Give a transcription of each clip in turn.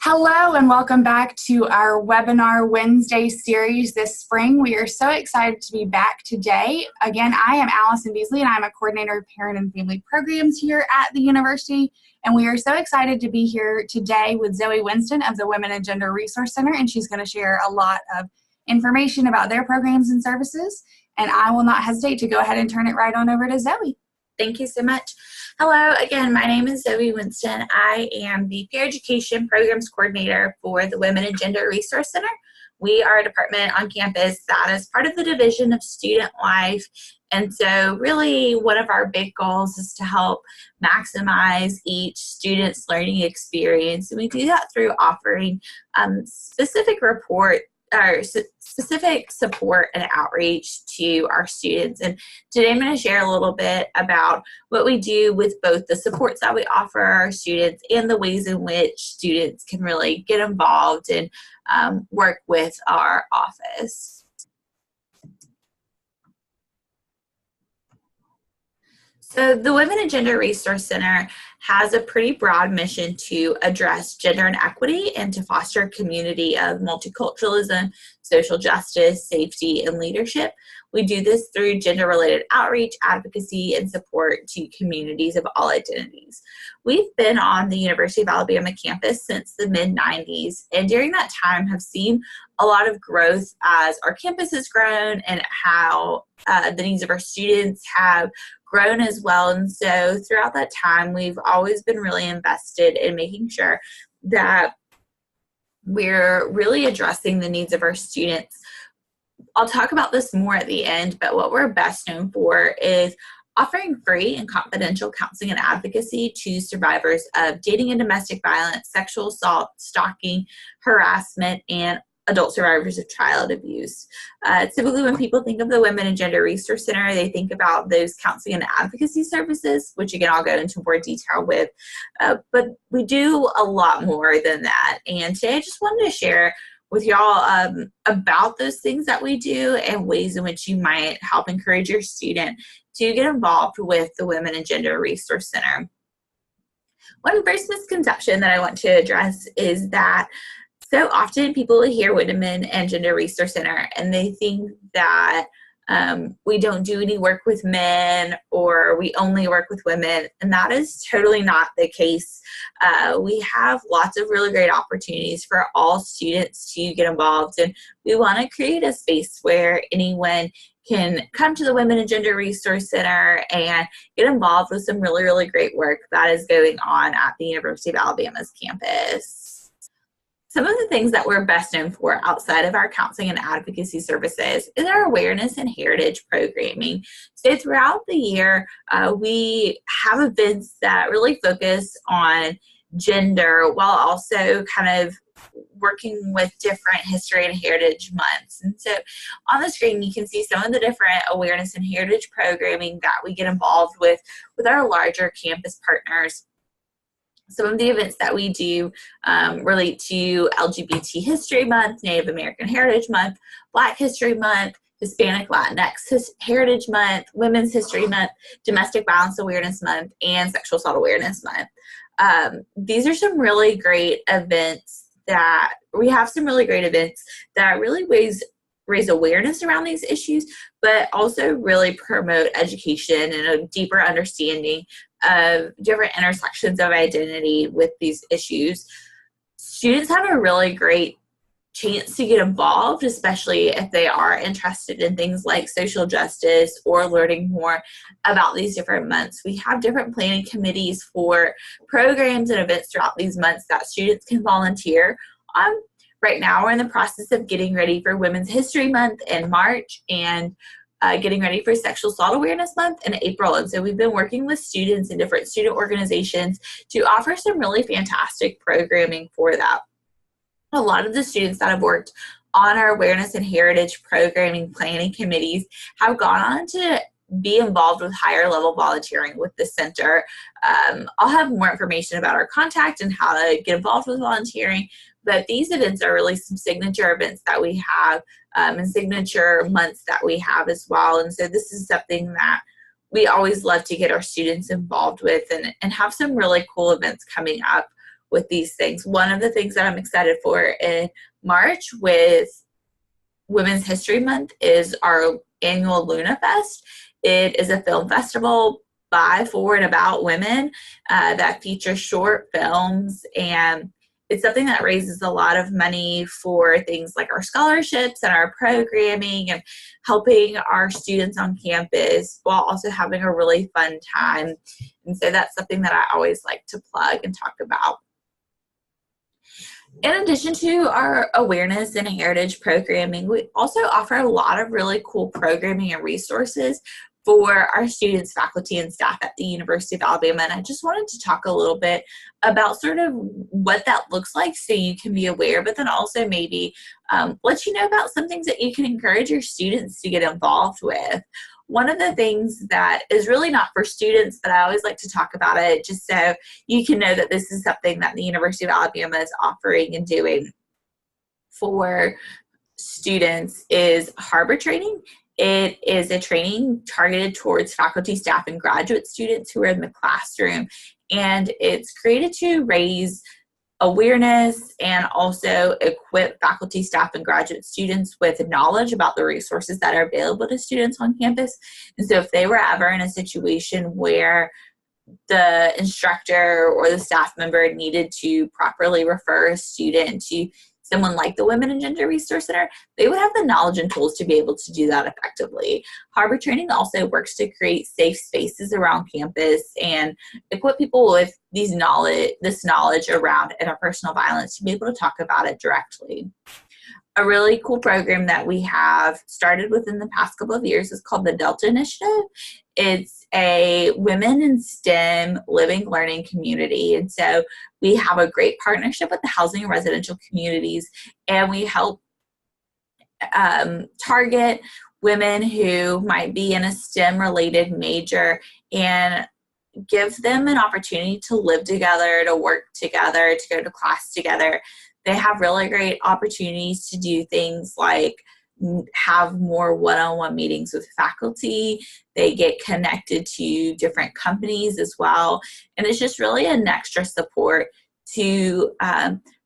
Hello and welcome back to our Webinar Wednesday series this spring. We are so excited to be back today. Again, I am Allison Beasley and I'm a coordinator of parent and family programs here at the university. And we are so excited to be here today with Zoe Winston of the Women and Gender Resource Center, and she's going to share a lot of information about their programs and services. And I will not hesitate to go ahead and turn it right on over to Zoe. Thank you so much. Hello, again, my name is Zoe Winston. I am the Peer Education Programs Coordinator for the Women and Gender Resource Center. We are a department on campus that is part of the Division of Student Life. And so really one of our big goals is to help maximize each student's learning experience. And we do that through offering specific support and outreach to our students. And today I'm going to share a little bit about what we do with both the supports that we offer our students and the ways in which students can really get involved and work with our office. So the Women and Gender Resource Center has a pretty broad mission to address gender inequity and to foster a community of multiculturalism, social justice, safety, and leadership. We do this through gender-related outreach, advocacy, and support to communities of all identities. We've been on the University of Alabama campus since the mid-90s, and during that time have seen a lot of growth as our campus has grown and how the needs of our students have grown as well. And so throughout that time, we've always been really invested in making sure that we're really addressing the needs of our students. I'll talk about this more at the end, but what we're best known for is offering free and confidential counseling and advocacy to survivors of dating and domestic violence, sexual assault, stalking, harassment, and adult survivors of child abuse. Typically when people think of the Women and Gender Resource Center, they think about those counseling and advocacy services, which again, I'll go into more detail with, but we do a lot more than that. And today I just wanted to share with y'all about those things that we do and ways in which you might help encourage your student to get involved with the Women and Gender Resource Center. One first misconception that I want to address is that so often people hear Women and Gender Resource Center and they think that we don't do any work with men or we only work with women, and that is totally not the case. We have lots of really great opportunities for all students to get involved, and we want to create a space where anyone can come to the Women and Gender Resource Center and get involved with some really, really great work that is going on at the University of Alabama's campus. Some of the things that we're best known for outside of our counseling and advocacy services is our awareness and heritage programming. So throughout the year, we have events that really focus on gender while also kind of working with different history and heritage months. And so on the screen, you can see some of the different awareness and heritage programming that we get involved with our larger campus partners. Some of the events that we do relate to LGBT History Month, Native American Heritage Month, Black History Month, Hispanic Latinx Heritage Month, Women's History Month, Domestic Violence Awareness Month, and Sexual Assault Awareness Month. These are some really great events that we have some really great events that really raise awareness around these issues, but also really promote education and a deeper understanding of different intersections of identity with these issues. Students have a really great chance to get involved, especially if they are interested in things like social justice or learning more about these different months. We have different planning committees for programs and events throughout these months that students can volunteer on. Right now, we're in the process of getting ready for Women's History Month in March and getting ready for Sexual Assault Awareness Month in April. And so we've been working with students in different student organizations to offer some really fantastic programming for that. A lot of the students that have worked on our awareness and heritage programming planning committees have gone on to be involved with higher level volunteering with the center. I'll have more information about our contact and how to get involved with volunteering, but these events are really some signature events that we have and signature months that we have as well. And so this is something that we always love to get our students involved with and have some really cool events coming up with these things. One of the things that I'm excited for in March with Women's History Month is our annual Luna Fest. It is a film festival by, for, and about women that features short films, and it's something that raises a lot of money for things like our scholarships and our programming and helping our students on campus while also having a really fun time. And so that's something that I always like to plug and talk about. In addition to our awareness and heritage programming, we also offer a lot of really cool programming and resources for our students, faculty, and staff at the University of Alabama. And I just wanted to talk a little bit about sort of what that looks like so you can be aware, but then also maybe let you know about some things that you can encourage your students to get involved with. One of the things that is really not for students, but I always like to talk about it just so you can know that this is something that the University of Alabama is offering and doing for students, is Harbor Training. It is a training targeted towards faculty, staff, and graduate students who are in the classroom, and it's created to raise awareness and also equip faculty, staff, and graduate students with knowledge about the resources that are available to students on campus. And so if they were ever in a situation where the instructor or the staff member needed to properly refer a student to someone like the Women and Gender Resource Center, they would have the knowledge and tools to be able to do that effectively. Harbor Training also works to create safe spaces around campus and equip people with this knowledge around interpersonal violence to be able to talk about it directly. A really cool program that we have started within the past couple of years is called the Delta Initiative. It's a women in STEM living learning community. And so we have a great partnership with the housing and residential communities, and we help target women who might be in a STEM related major and give them an opportunity to live together, to work together, to go to class together. They have really great opportunities to do things like have more one-on-one meetings with faculty. They get connected to different companies as well. And it's just really an extra support to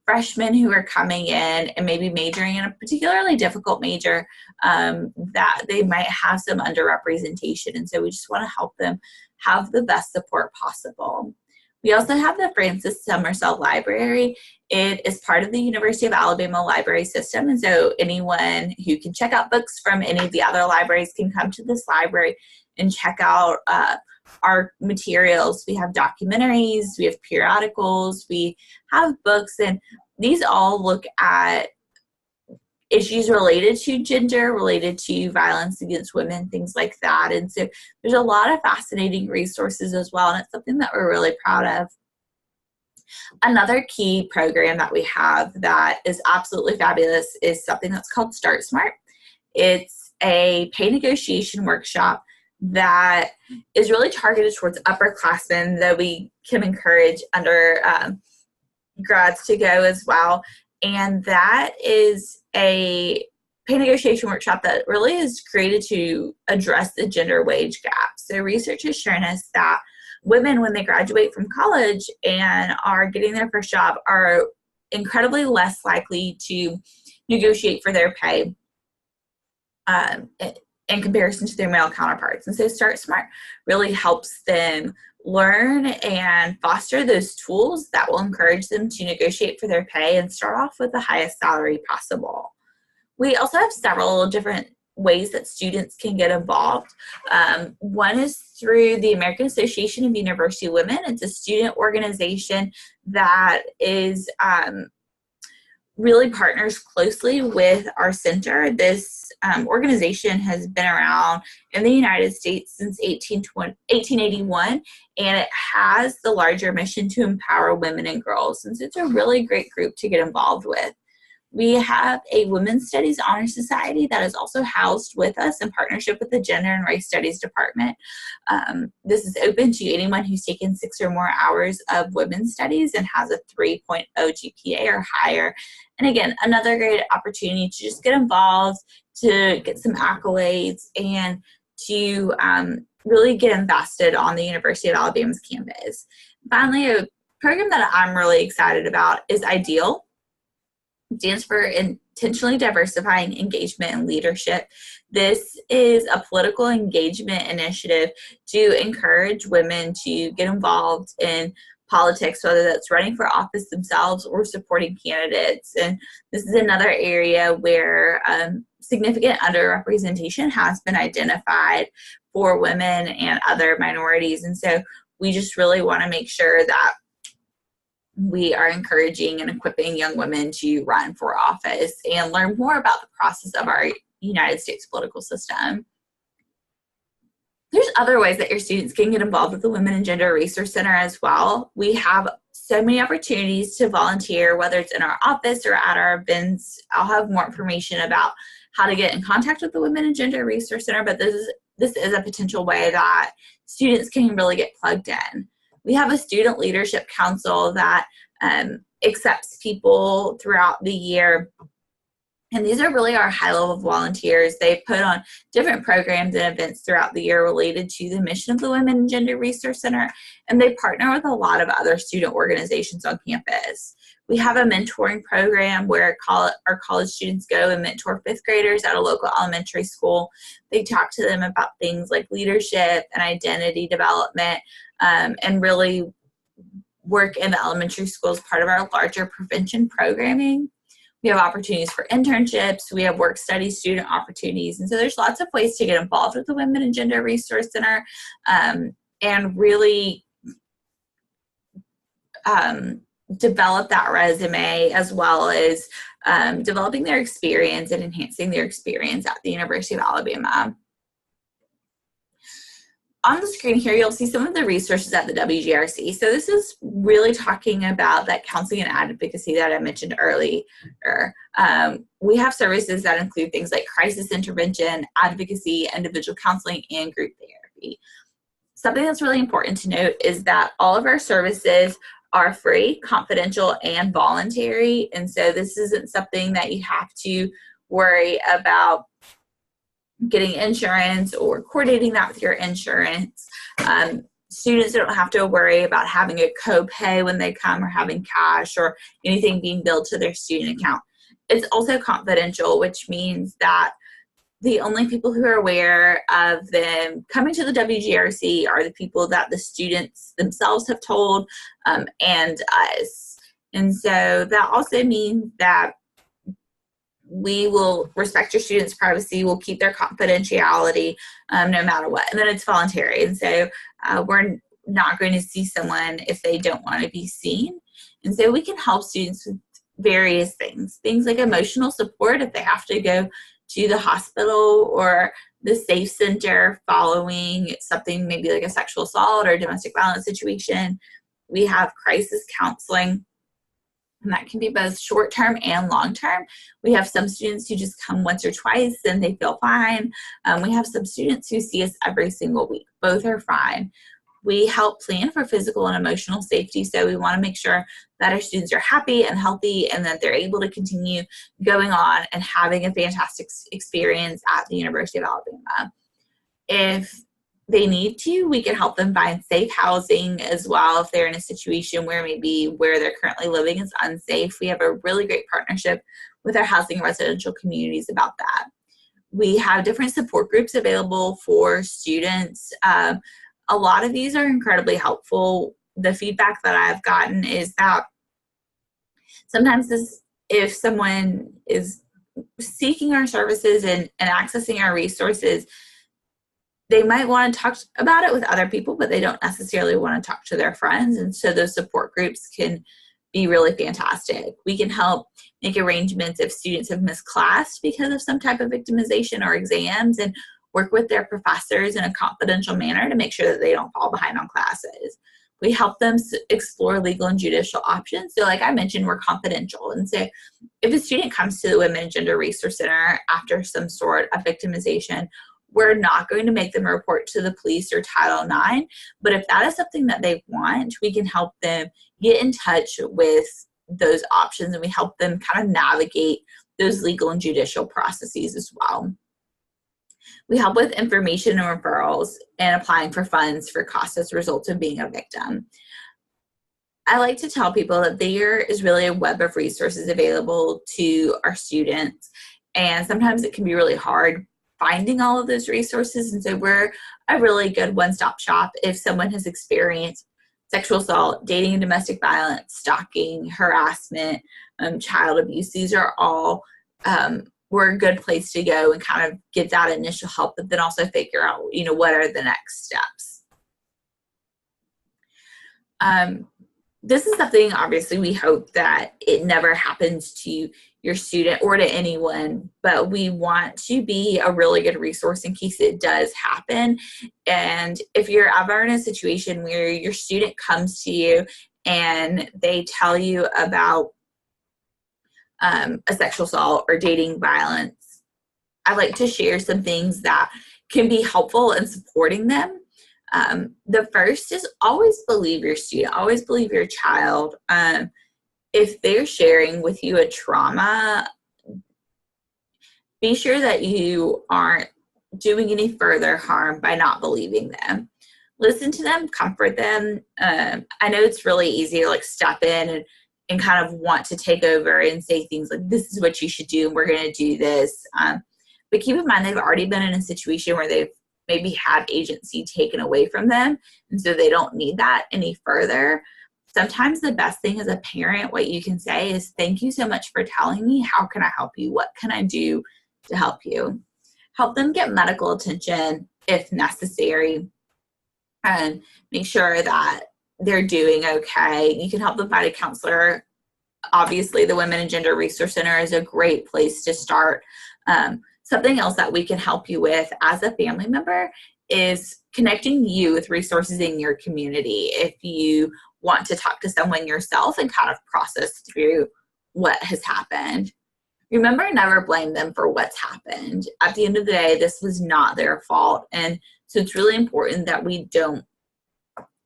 freshmen who are coming in and maybe majoring in a particularly difficult major that they might have some underrepresentation. And so we just want to help them have the best support possible. We also have the Francis Somersell Library. It is part of the University of Alabama library system, and so anyone who can check out books from any of the other libraries can come to this library and check out our materials. We have documentaries, we have periodicals, we have books, and these all look at issues related to gender, related to violence against women, things like that. And so there's a lot of fascinating resources as well, and it's something that we're really proud of. Another key program that we have that is absolutely fabulous is something that's called Start Smart. It's a pay negotiation workshop that is really targeted towards upperclassmen, though we can encourage grads to go as well. And that is a pay negotiation workshop that really is created to address the gender wage gap. So research has shown us that women, when they graduate from college and are getting their first job, are incredibly less likely to negotiate for their pay in comparison to their male counterparts. And so Start Smart really helps them learn and foster those tools that will encourage them to negotiate for their pay and start off with the highest salary possible. We also have several different ways that students can get involved. One is through the American Association of University Women. It's a student organization that is really partners closely with our center. This organization has been around in the United States since 1881, and it has the larger mission to empower women and girls. And so it's a really great group to get involved with. We have a Women's Studies Honor Society that is also housed with us in partnership with the Gender and Race Studies Department. This is open to anyone who's taken 6 or more hours of women's studies and has a 3.0 GPA or higher. And again, another great opportunity to just get involved, to get some accolades, and to really get invested on the University of Alabama's campus. Finally, program that I'm really excited about is IDEAL. It stands for Intentionally Diversifying Engagement and Leadership. This is a political engagement initiative to encourage women to get involved in politics, whether that's running for office themselves or supporting candidates. And this is another area where significant underrepresentation has been identified for women and other minorities. And so we just really want to make sure that we are encouraging and equipping young women to run for office and learn more about the process of our United States political system. There's other ways that your students can get involved with the Women and Gender Resource Center as well. We have so many opportunities to volunteer, whether it's in our office or at our events. I'll have more information about how to get in contact with the Women and Gender Resource Center, but this is a potential way that students can really get plugged in. We have a student leadership council that accepts people throughout the year. And these are really our high-level volunteers. They put on different programs and events throughout the year related to the mission of the Women and Gender Resource Center, and they partner with a lot of other student organizations on campus. We have a mentoring program where our college students go and mentor fifth graders at a local elementary school. They talk to them about things like leadership and identity development, and really work in the elementary school as part of our larger prevention programming. We have opportunities for internships. We have work study student opportunities. And so there's lots of ways to get involved with the Women and Gender Resource Center, and really develop that resume, as well as developing their experience and enhancing their experience at the University of Alabama. On the screen here, you'll see some of the resources at the WGRC. So this is really talking about that counseling and advocacy that I mentioned earlier. We have services that include things like crisis intervention, advocacy, individual counseling, and group therapy. Something that's really important to note is that all of our services are free, confidential, and voluntary. And so this isn't something that you have to worry about getting insurance or coordinating that with your insurance. Students don't have to worry about having a copay when they come, or having cash or anything being billed to their student account. It's also confidential, which means that the only people who are aware of them coming to the WGRC are the people that the students themselves have told, and us. And so that also means that we will respect your students' privacy, we'll keep their confidentiality no matter what. And then it's voluntary. And so we're not going to see someone if they don't want to be seen. And so we can help students with various things like emotional support if they have to go to the hospital or the safe center following something maybe like a sexual assault or domestic violence situation. We have crisis counseling, and that can be both short-term and long-term. We have some students who just come once or twice and they feel fine. We have some students who see us every single week. Both are fine. We help plan for physical and emotional safety, so we want to make sure that our students are happy and healthy and that they're able to continue going on and having a fantastic experience at the University of Alabama. If they need to, we can help them find safe housing as well if they're in a situation where maybe where they're currently living is unsafe. We have a really great partnership with our housing and residential communities about that. We have different support groups available for students. A lot of these are incredibly helpful. The feedback that I've gotten is that sometimes if someone is seeking our services and accessing our resources, they might want to talk about it with other people, but they don't necessarily want to talk to their friends. And so those support groups can be really fantastic. We can help make arrangements if students have missed class because of some type of victimization or exams, and work with their professors in a confidential manner to make sure that they don't fall behind on classes. We help them explore legal and judicial options. So like I mentioned, we're confidential. And so if a student comes to the Women and Gender Resource Center after some sort of victimization, we're not going to make them report to the police or Title IX. But if that is something that they want, we can help them get in touch with those options, and we help them kind of navigate those legal and judicial processes as well. We help with information and referrals and applying for funds for costs as a result of being a victim. I like to tell people that there is really a web of resources available to our students, and sometimes it can be really hard finding all of those resources. And so we're a really good one-stop shop if someone has experienced sexual assault, dating and domestic violence, stalking, harassment, child abuse. These are all, we're a good place to go and kind of get that initial help, but then also figure out, what are the next steps. This is something, obviously, we hope that it never happens to your student or to anyone, but we want to be a really good resource in case it does happen. And if you're ever in a situation where your student comes to you and they tell you about a sexual assault or dating violence, I like to share some things that can be helpful in supporting them. The first is always believe your student, always believe your child. If they're sharing with you a trauma, be sure that you aren't doing any further harm by not believing them. Listen to them, comfort them. I know it's really easy to step in and kind of want to take over and say things like, this is what you should do, and we're going to do this. But keep in mind, they've already been in a situation where they've maybe had agency taken away from them, and so they don't need that any further. Sometimes the best thing as a parent, what you can say is, thank you so much for telling me. How can I help you? What can I do to help you? Help them get medical attention if necessary, and make sure that they're doing okay. You can help them find a counselor. Obviously, the Women and Gender Resource Center is a great place to start. Something else that we can help you with as a family member is connecting you with resources in your community. If you want to talk to someone yourself and kind of process through what has happened. Remember, never blame them for what's happened. At the end of the day, this was not their fault. And so it's really important that we don't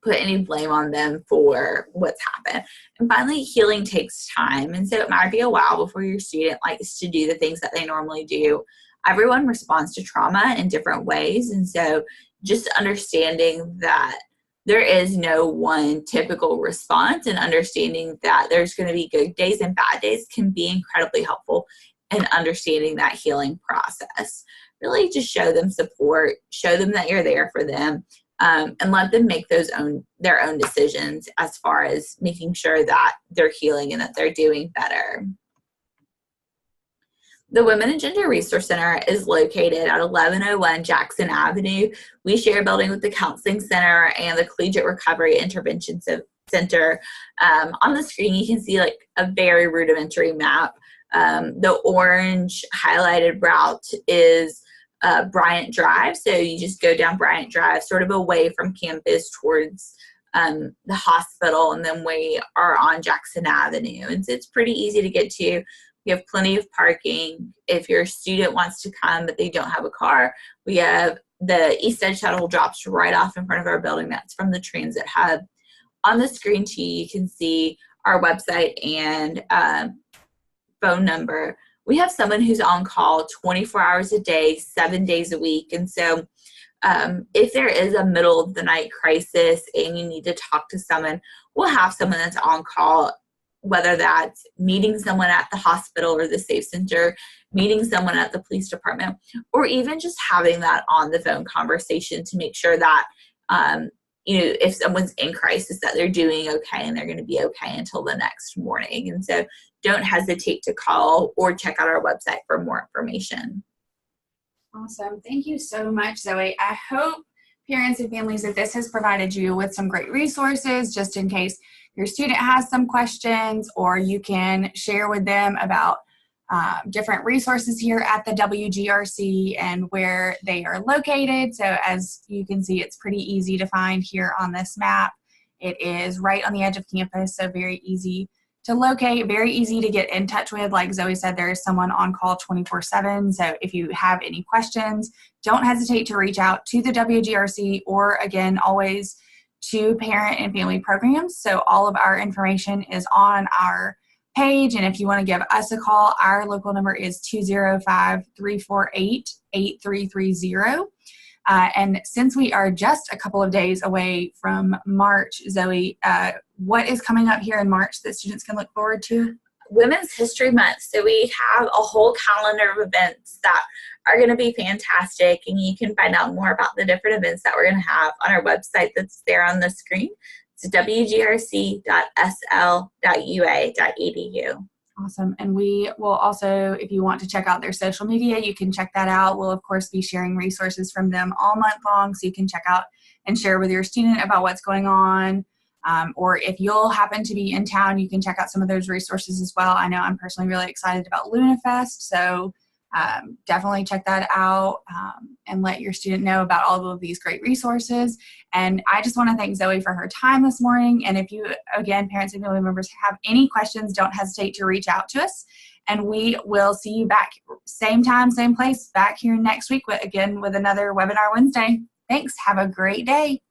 put any blame on them for what's happened. And finally, healing takes time. And so it might be a while before your student likes to do the things that they normally do. Everyone responds to trauma in different ways. And so just understanding that there is no one typical response, and understanding that there's going to be good days and bad days can be incredibly helpful in understanding that healing process. Really just show them support, show them that you're there for them, and let them make their own decisions as far as making sure that they're healing and that they're doing better. The Women and Gender Resource Center is located at 1101 Jackson Avenue. We share a building with the Counseling Center and the Collegiate Recovery Intervention Center. On the screen, you can see a very rudimentary map. The orange highlighted route is Bryant Drive. So you just go down Bryant Drive, sort of away from campus towards the hospital, and then we are on Jackson Avenue. And so it's pretty easy to get to. We have plenty of parking. If your student wants to come but they don't have a car, we have the East Edge Shuttle drops right off in front of our building. That's from the transit hub. On the screen too, you can see our website and phone number. We have someone who's on call 24 hours a day, 7 days a week. And so if there is a middle of the night crisis and you need to talk to someone, we'll have someone that's on call, whether that's meeting someone at the hospital or the Safe Center, meeting someone at the police department, or even just having that on the phone conversation to make sure that, if someone's in crisis, that they're doing okay and they're going to be okay until the next morning. And so don't hesitate to call or check out our website for more information. Awesome. Thank you so much, Zoe. I hope, parents and families, that this has provided you with some great resources just in case your student has some questions, or you can share with them about different resources here at the WGRC and where they are located. So as you can see, it's pretty easy to find here on this map. It is right on the edge of campus, so very easy to locate, very easy to get in touch with. Like Zoe said, there is someone on call 24/7. So if you have any questions, don't hesitate to reach out to the WGRC, or again, always to parent and family programs. So all of our information is on our page. And if you want to give us a call, our local number is 205-348-8330. And since we are just a couple of days away from March, Zoe, what is coming up here in March that students can look forward to? Women's History Month. So we have a whole calendar of events that are going to be fantastic, and you can find out more about the different events that we're going to have on our website that's there on the screen. It's wgrc.sl.ua.edu. Awesome. And we will also, if you want to check out their social media, you can check that out. We'll, of course, be sharing resources from them all month long, so you can check out and share with your student about what's going on. Or if you'll happen to be in town, you can check out some of those resources as well. I know I'm personally really excited about LunaFest, so definitely check that out and let your student know about all of these great resources. And I just want to thank Zoe for her time this morning. And if you, again, parents and family members, have any questions, don't hesitate to reach out to us. And we will see you back same time, same place, back here next week, again with another Webinar Wednesday. Thanks. Have a great day.